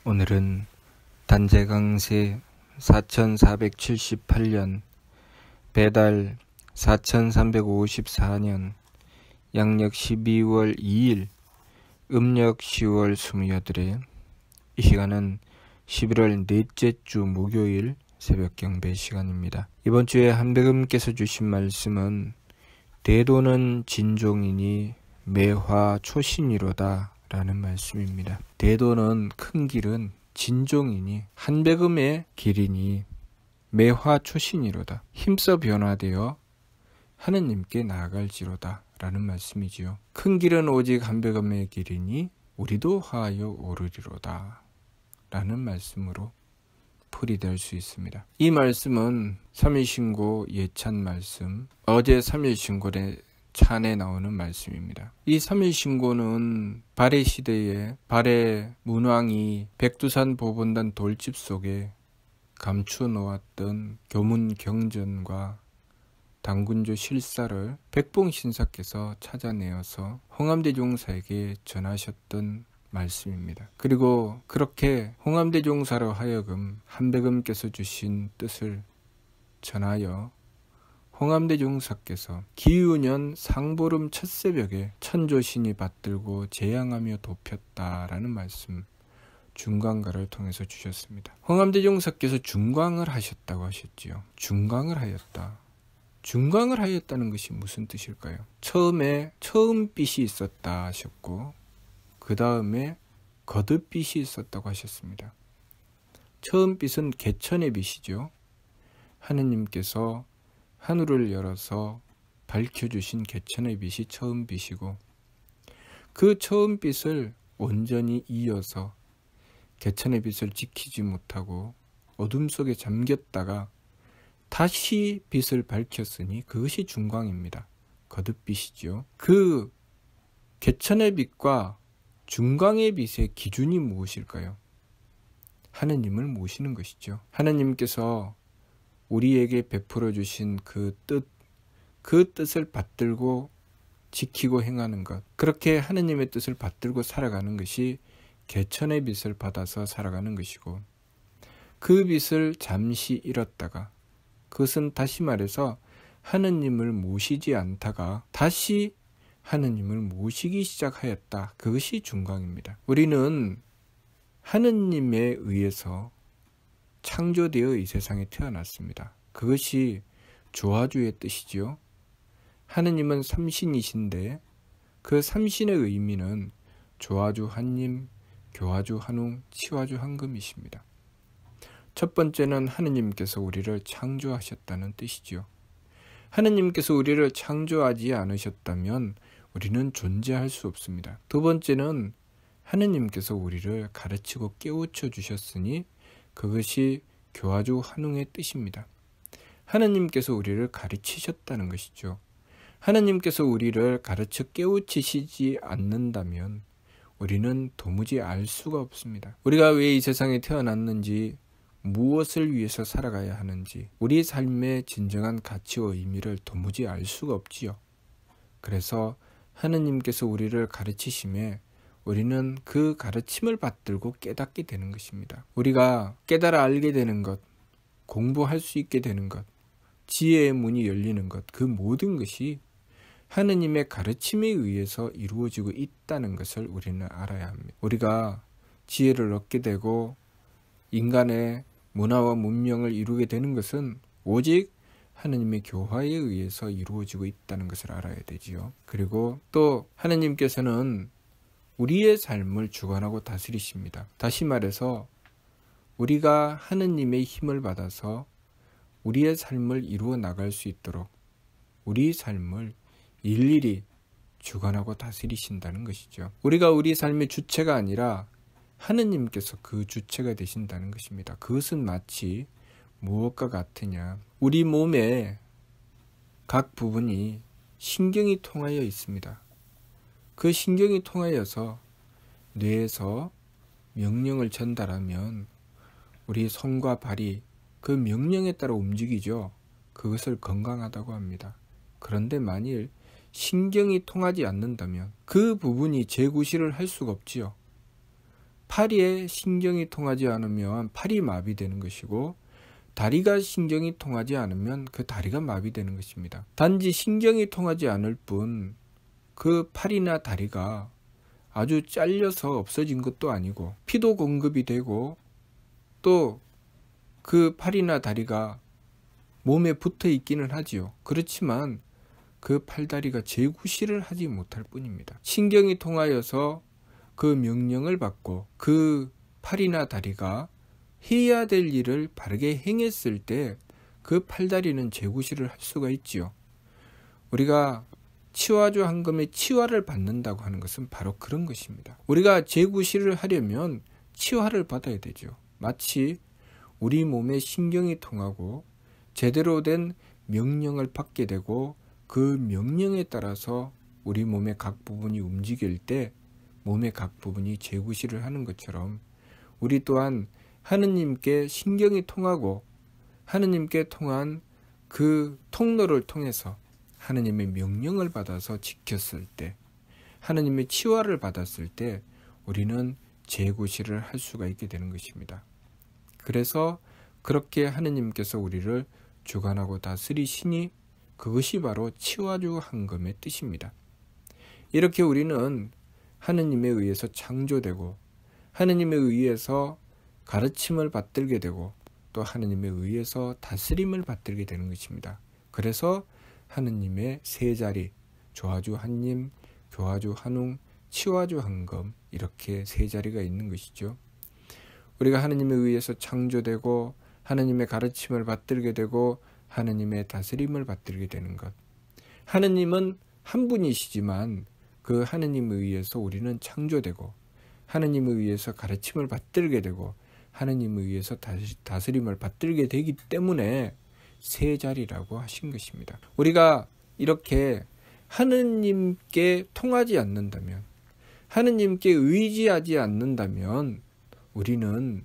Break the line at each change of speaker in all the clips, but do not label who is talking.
오늘은 단재강세 4478년 배달 4354년 양력 12월 2일 음력 10월 28일 이 시간은 11월 넷째 주 목요일 새벽 경배 시간입니다. 이번 주에 한백음께서 주신 말씀은 대도는 진종이니 매화 초신이로다 라는 말씀입니다. 대도는 큰 길은 진종이니 한백음의 길이니 매화 초신이로다. 힘써 변화되어 하느님께 나아갈지로다 라는 말씀이지요. 큰 길은 오직 한백음의 길이니 우리도 화하여 오르리로다 라는 말씀으로 풀이될 수 있습니다. 이 말씀은 삼일신고 예찬 말씀, 어제 삼일신고의 찬에 나오는 말씀입니다. 이 삼일신고는 발해 시대에 발해 문왕이 백두산 보본단 돌집 속에 감추어 놓았던 교문 경전과 당군조 실사를 백봉신사께서 찾아내어서 홍암대종사에게 전하셨던 말씀입니다. 그리고 그렇게 홍암대종사로 하여금 한백음께서 주신 뜻을 전하여 홍암대종사께서 기유년 상보름 첫 새벽에 천조신이 받들고 재양하며 돕혔다라는 말씀 중광가를 통해서 주셨습니다. 홍암대종사께서 중광을 하셨다고 하셨지요. 중광을 하였다. 중광을 하였다는 것이 무슨 뜻일까요? 처음에 처음빛이 있었다 하셨고 그 다음에 거듭빛이 있었다고 하셨습니다. 처음빛은 개천의 빛이죠. 하느님께서 하늘을 열어서 밝혀주신 개천의 빛이 처음빛이고 그 처음빛을 온전히 이어서 개천의 빛을 지키지 못하고 어둠 속에 잠겼다가 다시 빛을 밝혔으니 그것이 중광입니다. 거듭빛이죠. 그 개천의 빛과 중광의 빛의 기준이 무엇일까요? 하느님을 모시는 것이죠. 하느님께서 우리에게 베풀어 주신 그 뜻을 받들고 지키고 행하는 것, 그렇게 하느님의 뜻을 받들고 살아가는 것이 개천의 빛을 받아서 살아가는 것이고, 그 빛을 잠시 잃었다가 그것은 다시 말해서 하느님을 모시지 않다가 다시 하느님을 모시기 시작하였다. 그것이 중광입니다. 우리는 하느님에 의해서 창조되어 이 세상에 태어났습니다. 그것이 조화주의 뜻이지요. 하느님은 삼신이신데 그 삼신의 의미는 조화주 한님, 교화주 한웅, 치화주 한금이십니다. 첫 번째는 하느님께서 우리를 창조하셨다는 뜻이지요. 하느님께서 우리를 창조하지 않으셨다면 우리는 존재할 수 없습니다. 두 번째는 하느님께서 우리를 가르치고 깨우쳐 주셨으니 그것이 교화주 한웅의 뜻입니다. 하느님께서 우리를 가르치셨다는 것이죠. 하느님께서 우리를 가르쳐 깨우치시지 않는다면 우리는 도무지 알 수가 없습니다. 우리가 왜 이 세상에 태어났는지, 무엇을 위해서 살아가야 하는지, 우리 삶의 진정한 가치와 의미를 도무지 알 수가 없지요. 그래서 하느님께서 우리를 가르치심에 우리는 그 가르침을 받들고 깨닫게 되는 것입니다. 우리가 깨달아 알게 되는 것, 공부할 수 있게 되는 것, 지혜의 문이 열리는 것, 그 모든 것이 하느님의 가르침에 의해서 이루어지고 있다는 것을 우리는 알아야 합니다. 우리가 지혜를 얻게 되고 인간의 문화와 문명을 이루게 되는 것은 오직 하느님의 교화에 의해서 이루어지고 있다는 것을 알아야 되지요. 그리고 또 하느님께서는 우리의 삶을 주관하고 다스리십니다. 다시 말해서 우리가 하느님의 힘을 받아서 우리의 삶을 이루어 나갈 수 있도록 우리 삶을 일일이 주관하고 다스리신다는 것이죠. 우리가 우리 삶의 주체가 아니라 하느님께서 그 주체가 되신다는 것입니다. 그것은 마치 무엇과 같으냐? 우리 몸의 각 부분이 신경이 통하여 있습니다. 그 신경이 통하여서 뇌에서 명령을 전달하면 우리 손과 발이 그 명령에 따라 움직이죠. 그것을 건강하다고 합니다. 그런데 만일 신경이 통하지 않는다면 그 부분이 재구실을 할 수가 없지요. 팔에 신경이 통하지 않으면 팔이 마비되는 것이고 다리가 신경이 통하지 않으면 그 다리가 마비되는 것입니다. 단지 신경이 통하지 않을 뿐 그 팔이나 다리가 아주 잘려서 없어진 것도 아니고 피도 공급이 되고 또 그 팔이나 다리가 몸에 붙어 있기는 하지요. 그렇지만 그 팔다리가 재구실을 하지 못할 뿐입니다. 신경이 통하여서 그 명령을 받고 그 팔이나 다리가 해야 될 일을 바르게 행했을 때 그 팔다리는 재구실을 할 수가 있지요. 우리가 치화주 한금의 치화를 받는다고 하는 것은 바로 그런 것입니다. 우리가 재구실을 하려면 치화를 받아야 되죠. 마치 우리 몸에 신경이 통하고 제대로 된 명령을 받게 되고 그 명령에 따라서 우리 몸의 각 부분이 움직일 때 몸의 각 부분이 재구실을 하는 것처럼 우리 또한 하느님께 신경이 통하고 하느님께 통한 그 통로를 통해서 하느님의 명령을 받아서 지켰을 때 하느님의 치화를 받았을 때 우리는 재구실을 할 수가 있게 되는 것입니다. 그래서 그렇게 하느님께서 우리를 주관하고 다스리시니 그것이 바로 치화주 한금의 뜻입니다. 이렇게 우리는 하느님에 의해서 창조되고 하느님에 의해서 가르침을 받들게 되고 또 하느님에 의해서 다스림을 받들게 되는 것입니다. 그래서 하느님의 세 자리, 조화주 한님, 교화주 한웅, 치화주 한금 이렇게 세 자리가 있는 것이죠. 우리가 하느님에 의해서 창조되고 하느님의 가르침을 받들게 되고 하느님의 다스림을 받들게 되는 것. 하느님은 한 분이시지만 그 하느님에 의해서 우리는 창조되고 하느님에 의해서 가르침을 받들게 되고 하느님에 의해서 다스림을 받들게 되기 때문에 세 자리라고 하신 것입니다. 우리가 이렇게 하느님께 통하지 않는다면 하느님께 의지하지 않는다면 우리는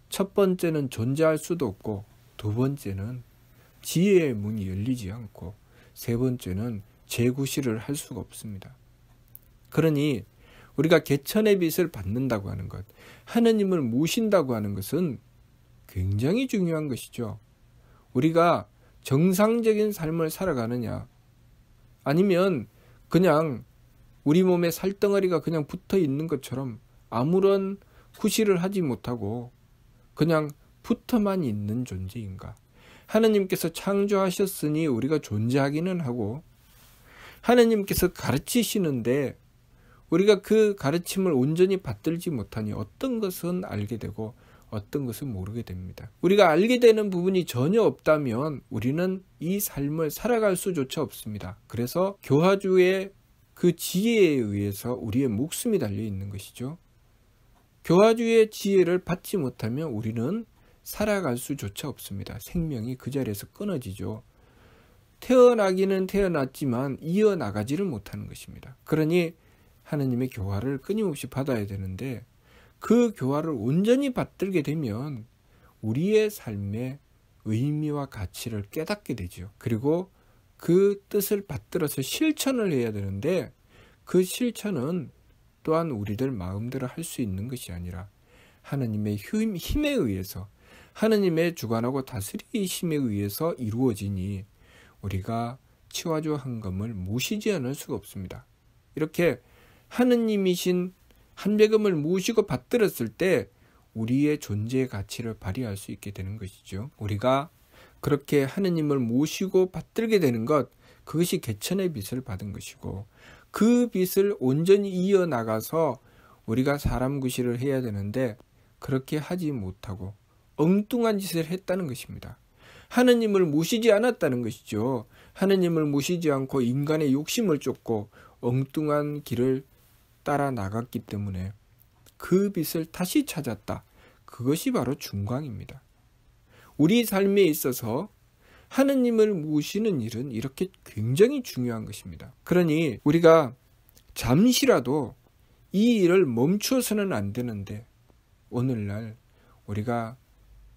첫 번째는 존재할 수도 없고 두 번째는 지혜의 문이 열리지 않고 세 번째는 재구실을 할 수가 없습니다. 그러니 우리가 개천의 빛을 받는다고 하는 것, 하느님을 모신다고 하는 것은 굉장히 중요한 것이죠. 우리가 정상적인 삶을 살아가느냐 아니면 그냥 우리 몸에 살덩어리가 그냥 붙어 있는 것처럼 아무런 구실을 하지 못하고 그냥 붙어만 있는 존재인가. 하느님께서 창조하셨으니 우리가 존재하기는 하고 하느님께서 가르치시는데 우리가 그 가르침을 온전히 받들지 못하니 어떤 것은 알게 되고 어떤 것은 모르게 됩니다. 우리가 알게 되는 부분이 전혀 없다면 우리는 이 삶을 살아갈 수조차 없습니다. 그래서 교화주의 그 지혜에 의해서 우리의 목숨이 달려 있는 것이죠. 교화주의 지혜를 받지 못하면 우리는 살아갈 수조차 없습니다. 생명이 그 자리에서 끊어지죠. 태어나기는 태어났지만 이어나가지를 못하는 것입니다. 그러니 하느님의 교화를 끊임없이 받아야 되는데 그 교화를 온전히 받들게 되면 우리의 삶의 의미와 가치를 깨닫게 되죠. 그리고 그 뜻을 받들어서 실천을 해야 되는데 그 실천은 또한 우리들 마음대로 할 수 있는 것이 아니라 하느님의 힘에 의해서 하느님의 주관하고 다스리심에 의해서 이루어지니 우리가 치화주 한금을 모시지 않을 수가 없습니다. 이렇게 하느님이신 한배금을 모시고 받들었을 때 우리의 존재의 가치를 발휘할 수 있게 되는 것이죠. 우리가 그렇게 하느님을 모시고 받들게 되는 것, 그것이 개천의 빛을 받은 것이고 그 빛을 온전히 이어나가서 우리가 사람 구실을 해야 되는데 그렇게 하지 못하고 엉뚱한 짓을 했다는 것입니다. 하느님을 모시지 않았다는 것이죠. 하느님을 모시지 않고 인간의 욕심을 쫓고 엉뚱한 길을 따라 나갔기 때문에 그 빛을 다시 찾았다. 그것이 바로 중광입니다. 우리 삶에 있어서 하느님을 모시는 일은 이렇게 굉장히 중요한 것입니다. 그러니 우리가 잠시라도 이 일을 멈추어서는 안 되는데 오늘날 우리가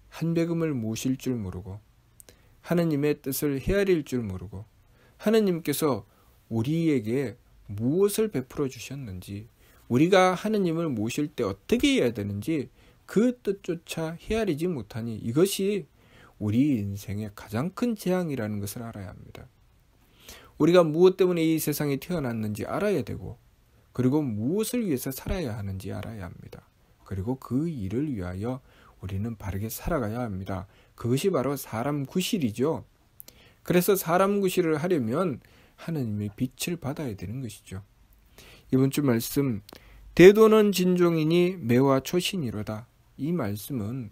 한배금을 모실 줄 모르고 하느님의 뜻을 헤아릴 줄 모르고 하느님께서 우리에게 무엇을 베풀어 주셨는지 우리가 하느님을 모실 때 어떻게 해야 되는지 그 뜻조차 헤아리지 못하니 이것이 우리 인생의 가장 큰 재앙이라는 것을 알아야 합니다. 우리가 무엇 때문에 이 세상에 태어났는지 알아야 되고, 그리고 무엇을 위해서 살아야 하는지 알아야 합니다. 그리고 그 일을 위하여 우리는 바르게 살아가야 합니다. 그것이 바로 사람 구실이죠. 그래서 사람 구실을 하려면 하느님의 빛을 받아야 되는 것이죠. 이번 주 말씀, 대도는 진종이니 매와 초신이로다. 이 말씀은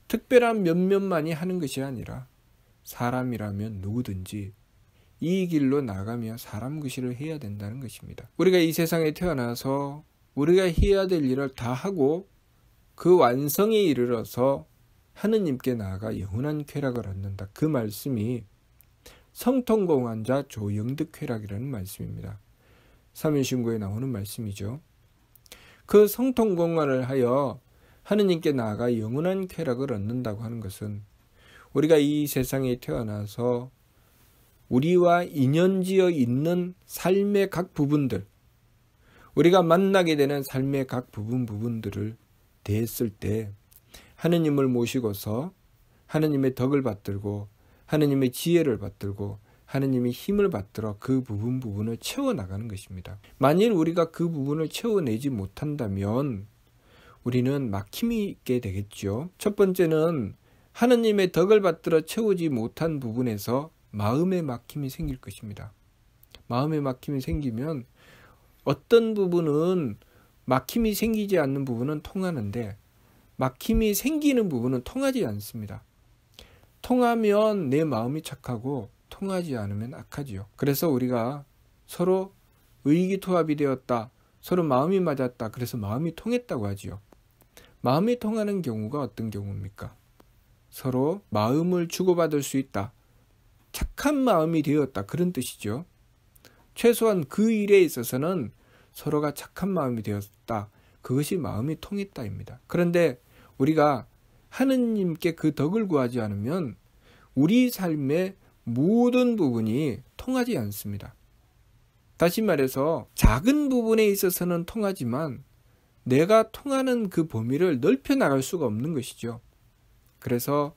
특별한 몇몇만이 하는 것이 아니라 사람이라면 누구든지 이 길로 나가며 사람 구실을 해야 된다는 것입니다. 우리가 이 세상에 태어나서 우리가 해야 될 일을 다 하고 그 완성에 이르러서 하느님께 나아가 영원한 쾌락을 얻는다. 그 말씀이 성통공한 자 조영득 쾌락이라는 말씀입니다. 사면신고에 나오는 말씀이죠. 그 성통공헌을 하여 하느님께 나아가 영원한 쾌락을 얻는다고 하는 것은 우리가 이 세상에 태어나서 우리와 인연지어 있는 삶의 각 부분들, 우리가 만나게 되는 삶의 각 부분들을 대했을 때 하느님을 모시고서 하느님의 덕을 받들고 하느님의 지혜를 받들고 하느님의 힘을 받들어 그 부분을 채워나가는 것입니다. 만일 우리가 그 부분을 채워내지 못한다면 우리는 막힘이 있게 되겠죠. 첫 번째는 하느님의 덕을 받들어 채우지 못한 부분에서 마음의 막힘이 생길 것입니다. 마음의 막힘이 생기면 어떤 부분은 막힘이 생기지 않는 부분은 통하는데 막힘이 생기는 부분은 통하지 않습니다. 통하면 내 마음이 착하고 통하지 않으면 악하지요. 그래서 우리가 서로 의기투합이 되었다. 서로 마음이 맞았다. 그래서 마음이 통했다고 하지요. 마음이 통하는 경우가 어떤 경우입니까? 서로 마음을 주고받을 수 있다. 착한 마음이 되었다. 그런 뜻이죠. 최소한 그 일에 있어서는 서로가 착한 마음이 되었다. 그것이 마음이 통했다입니다. 그런데 우리가 하느님께 그 덕을 구하지 않으면 우리 삶의 모든 부분이 통하지 않습니다. 다시 말해서 작은 부분에 있어서는 통하지만 내가 통하는 그 범위를 넓혀 나갈 수가 없는 것이죠. 그래서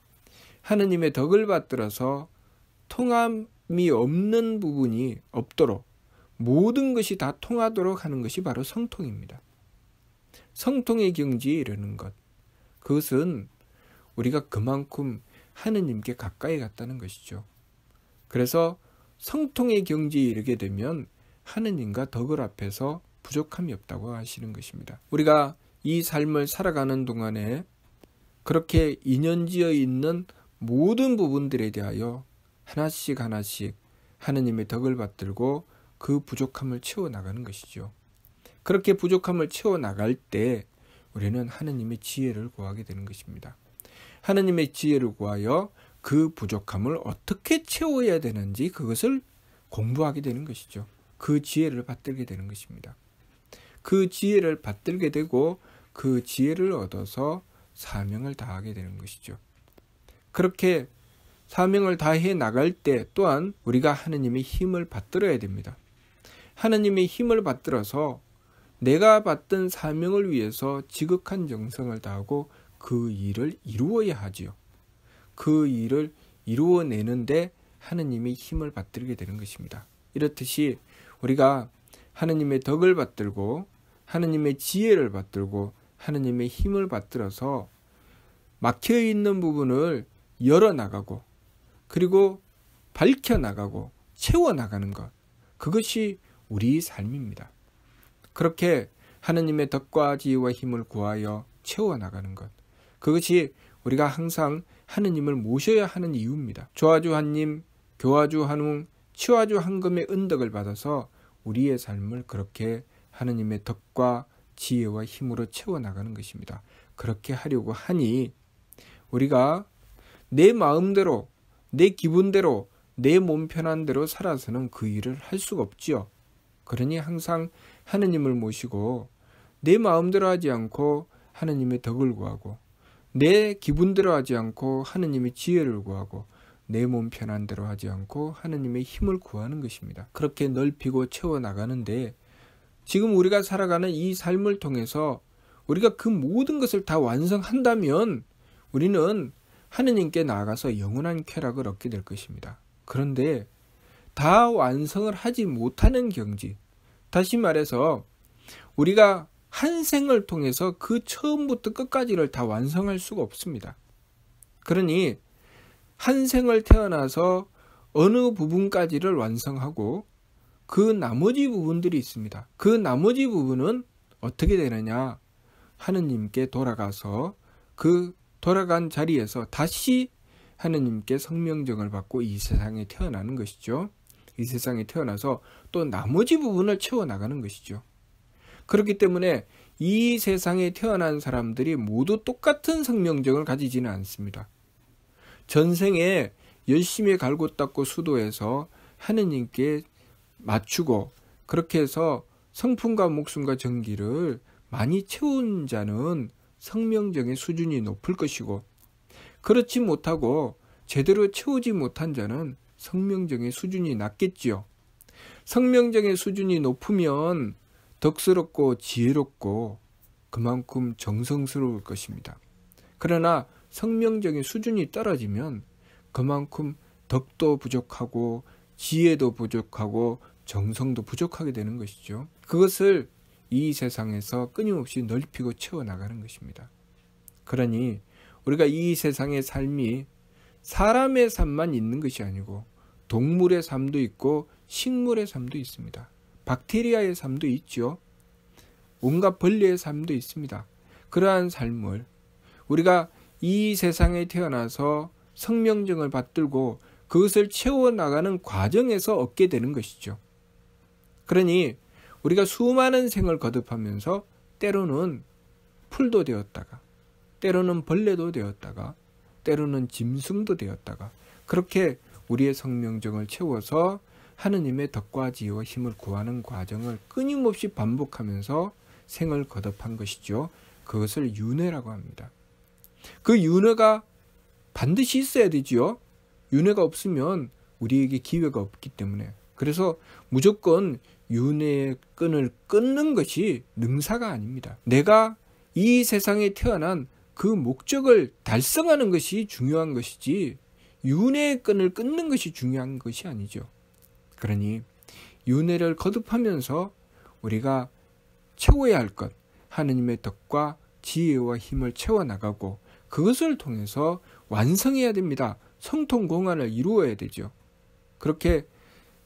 하느님의 덕을 받들어서 통함이 없는 부분이 없도록 모든 것이 다 통하도록 하는 것이 바로 성통입니다. 성통의 경지에 이르는 것, 그것은 우리가 그만큼 하느님께 가까이 갔다는 것이죠. 그래서 성통의 경지에 이르게 되면 하느님과 덕을 앞에서 부족함이 없다고 하시는 것입니다. 우리가 이 삶을 살아가는 동안에 그렇게 인연지어 있는 모든 부분들에 대하여 하나씩 하느님의 덕을 받들고 그 부족함을 채워나가는 것이죠. 그렇게 부족함을 채워나갈 때 우리는 하느님의 지혜를 구하게 되는 것입니다. 하느님의 지혜를 구하여 그 부족함을 어떻게 채워야 되는지 그것을 공부하게 되는 것이죠. 그 지혜를 받들게 되는 것입니다. 그 지혜를 받들게 되고 그 지혜를 얻어서 사명을 다하게 되는 것이죠. 그렇게 사명을 다해 나갈 때 또한 우리가 하느님의 힘을 받들어야 됩니다. 하느님의 힘을 받들어서 내가 받던 사명을 위해서 지극한 정성을 다하고 그 일을 이루어야 하지요. 그 일을 이루어내는데 하느님의 힘을 받들게 되는 것입니다. 이렇듯이 우리가 하느님의 덕을 받들고 하느님의 지혜를 받들고 하느님의 힘을 받들어서 막혀있는 부분을 열어나가고 그리고 밝혀나가고 채워나가는 것, 그것이 우리 삶입니다. 그렇게 하느님의 덕과 지혜와 힘을 구하여 채워나가는 것, 그것이 우리가 항상 하느님을 모셔야 하는 이유입니다. 조화주 한님, 교화주 한웅, 치화주 한금의 은덕을 받아서 우리의 삶을 그렇게 하느님의 덕과 지혜와 힘으로 채워나가는 것입니다. 그렇게 하려고 하니 우리가 내 마음대로, 내 기분대로, 내 몸 편한 대로 살아서는 그 일을 할 수가 없지요. 그러니 항상 하느님을 모시고 내 마음대로 하지 않고 하느님의 덕을 구하고 내 기분대로 하지 않고 하느님의 지혜를 구하고 내 몸 편한 대로 하지 않고 하느님의 힘을 구하는 것입니다. 그렇게 넓히고 채워나가는데 지금 우리가 살아가는 이 삶을 통해서 우리가 그 모든 것을 다 완성한다면 우리는 하느님께 나아가서 영원한 쾌락을 얻게 될 것입니다. 그런데 다 완성을 하지 못하는 경지, 다시 말해서 우리가 한 생을 통해서 그 처음부터 끝까지를 다 완성할 수가 없습니다. 그러니 한 생을 태어나서 어느 부분까지를 완성하고 그 나머지 부분들이 있습니다. 그 나머지 부분은 어떻게 되느냐? 하느님께 돌아가서 그 돌아간 자리에서 다시 하느님께 성명정을 받고 이 세상에 태어나는 것이죠. 이 세상에 태어나서 또 나머지 부분을 채워나가는 것이죠. 그렇기 때문에 이 세상에 태어난 사람들이 모두 똑같은 성명정을 가지지는 않습니다. 전생에 열심히 갈고 닦고 수도해서 하느님께 맞추고 그렇게 해서 성품과 목숨과 정기를 많이 채운 자는 성명정의 수준이 높을 것이고, 그렇지 못하고 제대로 채우지 못한 자는 성명정의 수준이 낮겠지요. 성명정의 수준이 높으면 덕스럽고 지혜롭고 그만큼 정성스러울 것입니다. 그러나 성명정의 수준이 떨어지면 그만큼 덕도 부족하고 지혜도 부족하고 정성도 부족하게 되는 것이죠. 그것을 이 세상에서 끊임없이 넓히고 채워나가는 것입니다. 그러니 우리가 이 세상의 삶이 사람의 삶만 있는 것이 아니고 동물의 삶도 있고 식물의 삶도 있습니다. 박테리아의 삶도 있죠. 온갖 벌레의 삶도 있습니다. 그러한 삶을 우리가 이 세상에 태어나서 성명정을 받들고 그것을 채워나가는 과정에서 얻게 되는 것이죠. 그러니 우리가 수많은 생을 거듭하면서 때로는 풀도 되었다가, 때로는 벌레도 되었다가, 때로는 짐승도 되었다가, 그렇게 우리의 성명정을 채워서 하느님의 덕과 지혜와 힘을 구하는 과정을 끊임없이 반복하면서 생을 거듭한 것이죠. 그것을 윤회라고 합니다. 그 윤회가 반드시 있어야 되지요. 윤회가 없으면 우리에게 기회가 없기 때문에. 그래서 무조건 윤회의 끈을 끊는 것이 능사가 아닙니다. 내가 이 세상에 태어난 그 목적을 달성하는 것이 중요한 것이지 윤회의 끈을 끊는 것이 중요한 것이 아니죠. 그러니 윤회를 거듭하면서 우리가 채워야 할 것, 하느님의 덕과 지혜와 힘을 채워나가고 그것을 통해서 완성해야 됩니다. 성통공안을 이루어야 되죠. 그렇게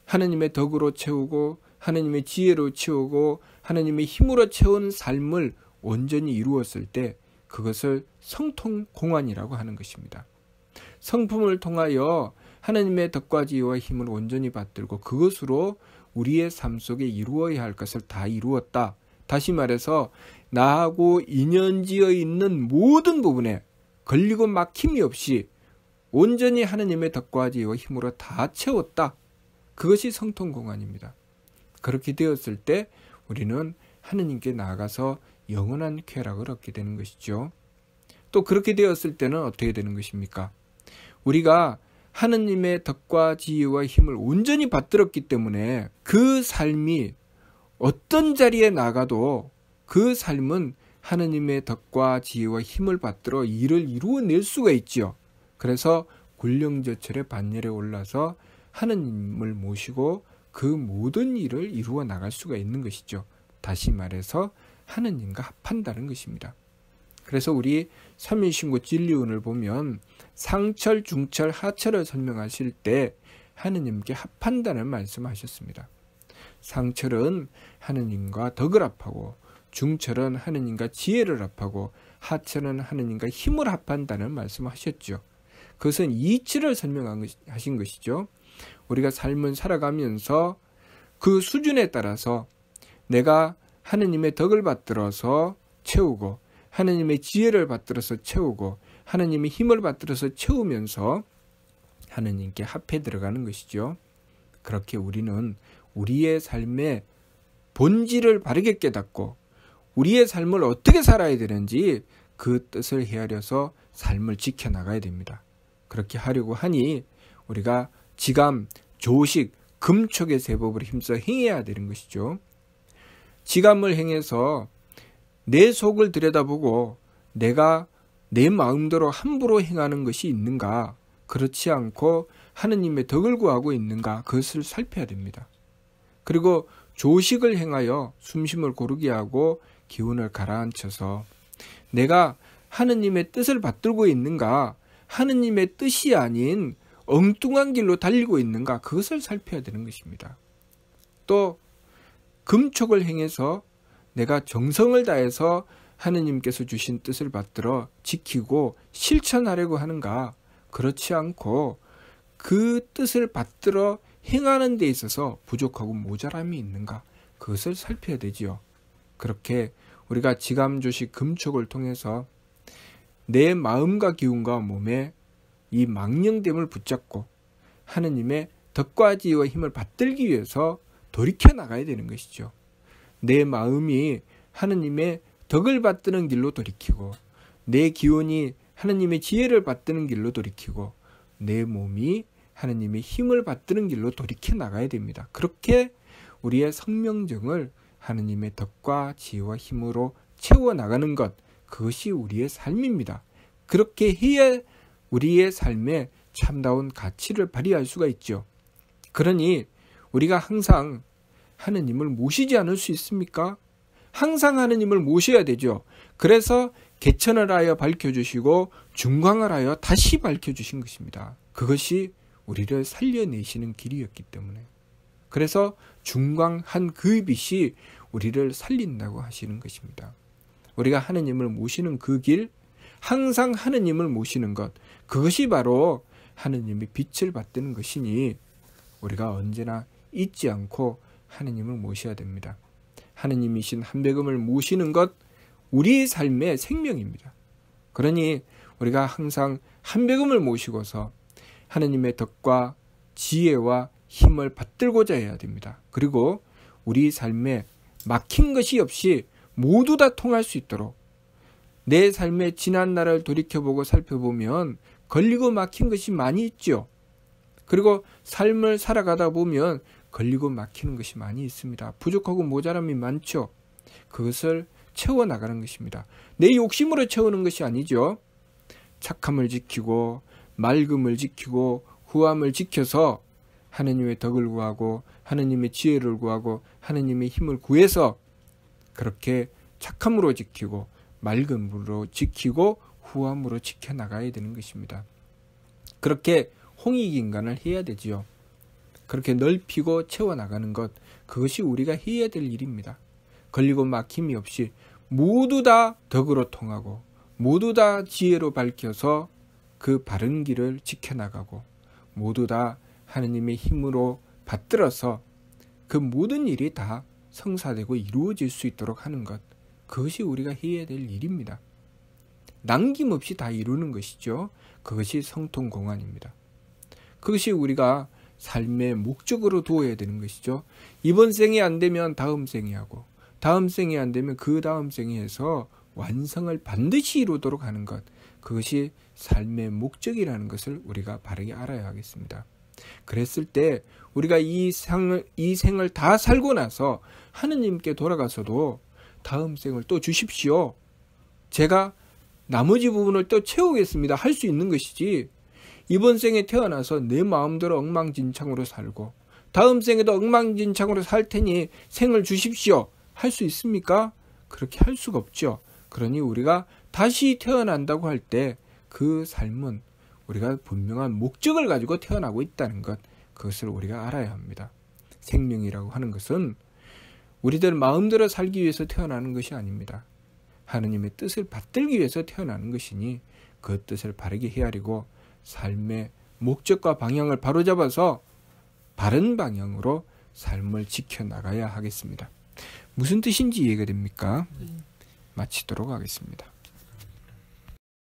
하느님의 덕으로 채우고 하느님의 지혜로 채우고 하느님의 힘으로 채운 삶을 온전히 이루었을 때 그것을 성통공안이라고 하는 것입니다. 성품을 통하여 하느님의 덕과 지혜와 힘을 온전히 받들고 그것으로 우리의 삶 속에 이루어야 할 것을 다 이루었다. 다시 말해서 나하고 인연지어 있는 모든 부분에 걸리고 막힘이 없이 온전히 하느님의 덕과 지혜와 힘으로 다 채웠다. 그것이 성통공안입니다. 그렇게 되었을 때 우리는 하느님께 나아가서 영원한 쾌락을 얻게 되는 것이죠. 또 그렇게 되었을 때는 어떻게 되는 것입니까? 우리가 하느님의 덕과 지혜와 힘을 온전히 받들었기 때문에 그 삶이 어떤 자리에 나가도 그 삶은 하느님의 덕과 지혜와 힘을 받들어 일을 이루어낼 수가 있지요. 그래서 굴령저철의 반열에 올라서 하느님을 모시고 그 모든 일을 이루어 나갈 수가 있는 것이죠. 다시 말해서 하느님과 합한다는 것입니다. 그래서 우리 삼위신고 진리운을 보면 상철, 중철, 하철을 설명하실 때 하느님께 합한다는 말씀하셨습니다. 상철은 하느님과 덕을 합하고 중철은 하느님과 지혜를 합하고 하철은 하느님과 힘을 합한다는 말씀하셨죠. 그것은 이치를 설명하신 것이죠. 우리가 삶을 살아가면서 그 수준에 따라서 내가 하느님의 덕을 받들어서 채우고 하느님의 지혜를 받들어서 채우고 하느님의 힘을 받들어서 채우면서 하느님께 합해 들어가는 것이죠. 그렇게 우리는 우리의 삶의 본질을 바르게 깨닫고 우리의 삶을 어떻게 살아야 되는지 그 뜻을 헤아려서 삶을 지켜나가야 됩니다. 그렇게 하려고 하니 우리가 지감, 조식, 금촉의 세법을 힘써 행해야 되는 것이죠. 지감을 행해서 내 속을 들여다보고 내가 내 마음대로 함부로 행하는 것이 있는가, 그렇지 않고 하느님의 덕을 구하고 있는가, 그것을 살펴야 됩니다. 그리고 조식을 행하여 숨심을 고르게 하고 기운을 가라앉혀서 내가 하느님의 뜻을 받들고 있는가, 하느님의 뜻이 아닌 엉뚱한 길로 달리고 있는가, 그것을 살펴야 되는 것입니다. 또 금촉을 행해서 내가 정성을 다해서 하느님께서 주신 뜻을 받들어 지키고 실천하려고 하는가, 그렇지 않고 그 뜻을 받들어 행하는 데 있어서 부족하고 모자람이 있는가, 그것을 살펴야 되지요. 그렇게 우리가 지감조식 금촉을 통해서 내 마음과 기운과 몸에 이 망령됨을 붙잡고 하느님의 덕과 지혜와 힘을 받들기 위해서 돌이켜 나가야 되는 것이죠. 내 마음이 하느님의 덕을 받드는 길로 돌이키고, 내 기운이 하느님의 지혜를 받드는 길로 돌이키고, 내 몸이 하느님의 힘을 받드는 길로 돌이켜 나가야 됩니다. 그렇게 우리의 성명정을 하느님의 덕과 지혜와 힘으로 채워나가는 것, 그것이 우리의 삶입니다. 그렇게 해야 우리의 삶에 참다운 가치를 발휘할 수가 있죠. 그러니 우리가 항상 하느님을 모시지 않을 수 있습니까? 항상 하느님을 모셔야 되죠. 그래서 개천을 하여 밝혀주시고 중광을 하여 다시 밝혀주신 것입니다. 그것이 우리를 살려내시는 길이었기 때문에. 그래서 중광한 그 빛이 우리를 살린다고 하시는 것입니다. 우리가 하느님을 모시는 그 길, 항상 하느님을 모시는 것, 그것이 바로 하느님의 빛을 받드는 것이니 우리가 언제나 잊지 않고 하느님을 모셔야 됩니다. 하느님이신 한백음을 모시는 것, 우리의 삶의 생명입니다. 그러니 우리가 항상 한백음을 모시고서 하느님의 덕과 지혜와 힘을 받들고자 해야 됩니다. 그리고 우리 삶에 막힌 것이 없이 모두 다 통할 수 있도록, 내 삶의 지난 날을 돌이켜보고 살펴보면 걸리고 막힌 것이 많이 있죠. 그리고 삶을 살아가다 보면 걸리고 막히는 것이 많이 있습니다. 부족하고 모자람이 많죠. 그것을 채워나가는 것입니다. 내 욕심으로 채우는 것이 아니죠. 착함을 지키고 맑음을 지키고 후함을 지켜서 하느님의 덕을 구하고 하느님의 지혜를 구하고 하느님의 힘을 구해서 그렇게 착함으로 지키고 맑음으로 지키고 후함으로 지켜나가야 되는 것입니다. 그렇게 홍익인간을 해야 되지요. 그렇게 넓히고 채워나가는 것, 그것이 우리가 해야 될 일입니다. 걸리고 막힘이 없이 모두 다 덕으로 통하고 모두 다 지혜로 밝혀서 그 바른 길을 지켜나가고 모두 다 하느님의 힘으로 받들어서 그 모든 일이 다 성사되고 이루어질 수 있도록 하는 것, 그것이 우리가 해야 될 일입니다. 남김없이 다 이루는 것이죠. 그것이 성통공안입니다. 그것이 우리가 삶의 목적으로 두어야 되는 것이죠. 이번 생이 안 되면 다음 생에 하고 다음 생이 안 되면 그 다음 생에 해서 완성을 반드시 이루도록 하는 것, 그것이 삶의 목적이라는 것을 우리가 바르게 알아야 하겠습니다. 그랬을 때 우리가 이 생을 다 살고 나서 하느님께 돌아가서도 다음 생을 또 주십시오, 제가 나머지 부분을 또 채우겠습니다, 할 수 있는 것이지, 이번 생에 태어나서 내 마음대로 엉망진창으로 살고 다음 생에도 엉망진창으로 살 테니 생을 주십시오, 할 수 있습니까? 그렇게 할 수가 없죠. 그러니 우리가 다시 태어난다고 할 때 그 삶은 우리가 분명한 목적을 가지고 태어나고 있다는 것, 그것을 우리가 알아야 합니다. 생명이라고 하는 것은 우리들 마음대로 살기 위해서 태어나는 것이 아닙니다. 하느님의 뜻을 받들기 위해서 태어나는 것이니 그 뜻을 바르게 헤아리고 삶의 목적과 방향을 바로잡아서 바른 방향으로 삶을 지켜나가야 하겠습니다. 무슨 뜻인지 이해가 됩니까? 마치도록 하겠습니다.